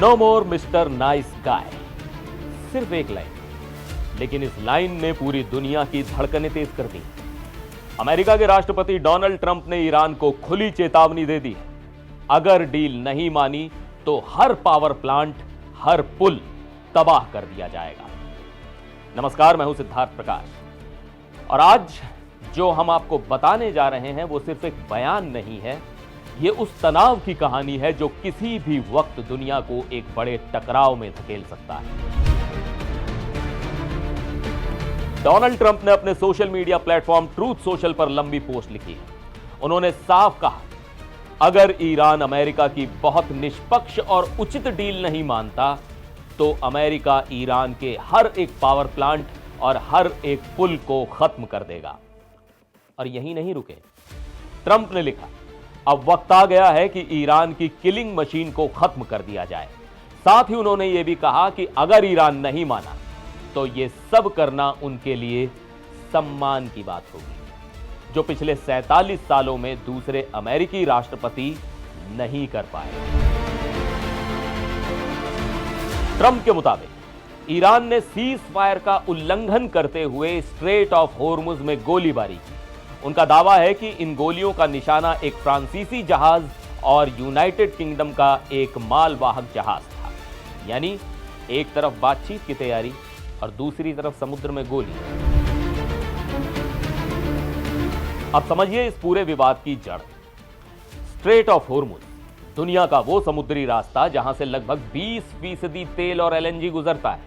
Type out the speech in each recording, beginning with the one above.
No मोर mister nice guy, सिर्फ एक line, लेकिन इस लाइन ने पूरी दुनिया की धड़कनें तेज कर दी। अमेरिका के राष्ट्रपति डोनाल्ड ट्रंप ने ईरान को खुली चेतावनी दे दी, अगर डील नहीं मानी तो हर पावर प्लांट, हर पुल तबाह कर दिया जाएगा। नमस्कार, मैं हूं सिद्धार्थ प्रकाश और आज जो हम आपको बताने जा रहे हैं वो सिर्फ एक बयान नहीं है, ये उस तनाव की कहानी है जो किसी भी वक्त दुनिया को एक बड़े टकराव में धकेल सकता है। डोनाल्ड ट्रंप ने अपने social media platform truth social पर लंबी पोस्ट लिखी है। उन्होंने साफ कहा, अगर ईरान अमेरिका की बहुत निष्पक्ष और उचित डील नहीं मानता तो अमेरिका ईरान के हर एक पावर प्लांट और हर एक पुल को खत्म कर देगा। और यही नहीं रुके, ट्रंप ने लिखा, अब वक्त आ गया है कि ईरान की किलिंग मशीन को खत्म कर दिया जाए। साथ ही उन्होंने यह भी कहा कि अगर ईरान नहीं माना तो यह सब करना उनके लिए सम्मान की बात होगी, जो पिछले 47 सालों में दूसरे अमेरिकी राष्ट्रपति नहीं कर पाए। ट्रंप के मुताबिक ईरान ने सीज फायर का उल्लंघन करते हुए स्ट्रेट ऑफ होर्मुज में गोलीबारी की। उनका दावा है कि इन गोलियों का निशाना एक फ्रांसीसी जहाज और यूनाइटेड किंगडम का एक मालवाहक जहाज था। यानी एक तरफ बातचीत की तैयारी और दूसरी तरफ समुद्र में गोली। अब समझिए इस पूरे विवाद की जड़। स्ट्रेट ऑफ होर्मुज दुनिया का वो समुद्री रास्ता जहां से लगभग 20% तेल और एलएनजी गुजरता है।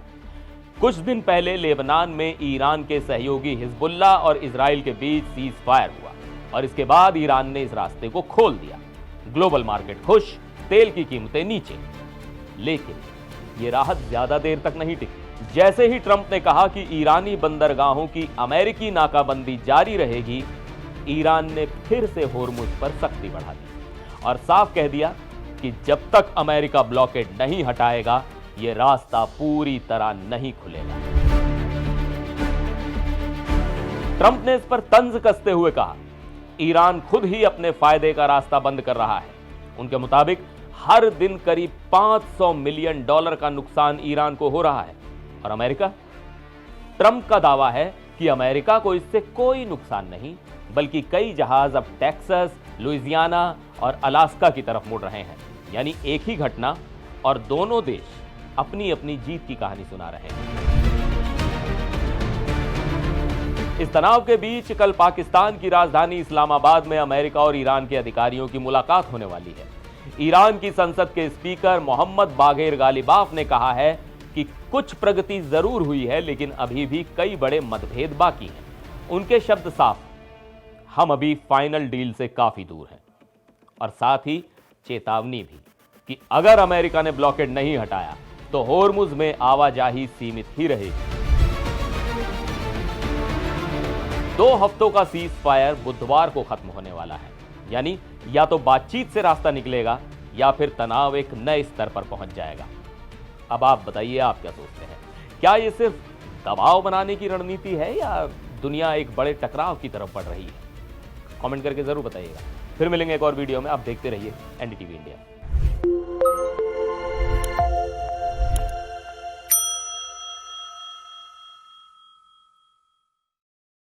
कुछ दिन पहले लेबनान में ईरान के सहयोगी हिजबुल्लाह और इजराइल के बीच सीज फायर हुआ और इसके बाद ईरान ने इस रास्ते को खोल दिया। ग्लोबल मार्केट खुश, तेल की कीमतें नीचे। लेकिन यह राहत ज्यादा देर तक नहीं टिकी। जैसे ही ट्रंप ने कहा कि ईरानी बंदरगाहों की अमेरिकी नाकाबंदी जारी रहेगी, ईरान ने फिर से होर्मुज पर सख्ती बढ़ा दी और साफ कह दिया कि जब तक अमेरिका ब्लॉकेड नहीं हटाएगा यह रास्ता पूरी तरह नहीं खुलेगा। ट्रंप ने इस पर तंज कसते हुए कहा, ईरान खुद ही अपने फायदे का रास्ता बंद कर रहा है। उनके मुताबिक हर दिन करीब $500 मिलियन का नुकसान ईरान को हो रहा है। और अमेरिका? ट्रंप का दावा है कि अमेरिका को इससे कोई नुकसान नहीं, बल्कि कई जहाज अब टेक्सास, लुइसियाना और अलास्का की तरफ मुड़ रहे हैं। यानी एक ही घटना और दोनों देश अपनी अपनी जीत की कहानी सुना रहे हैं। इस तनाव के बीच कल पाकिस्तान की राजधानी इस्लामाबाद में अमेरिका और ईरान के अधिकारियों की मुलाकात होने वाली है। ईरान की संसद के स्पीकर मोहम्मद बागेर गालिबाफ ने कहा है कि कुछ प्रगति जरूर हुई है, लेकिन अभी भी कई बड़े मतभेद बाकी हैं। उनके शब्द साफ, हम अभी फाइनल डील से काफी दूर हैं। और साथ ही चेतावनी भी कि अगर अमेरिका ने ब्लॉकेड नहीं हटाया तो होर्मुज में आवाजाही सीमित ही रहेगी। 2 हफ्तों का सीज फायर बुधवार को खत्म होने वाला है। यानी या तो बातचीत से रास्ता निकलेगा या फिर तनाव एक नए स्तर पर पहुंच जाएगा। अब आप बताइए, आप क्या सोचते हैं? क्या ये सिर्फ दबाव बनाने की रणनीति है या दुनिया एक बड़े टकराव की तरफ बढ़ रही है? कमेंट करके जरूर बताइएगा। फिर मिलेंगे एक और वीडियो में। आप देखते रहिए एनडीटीवी इंडिया।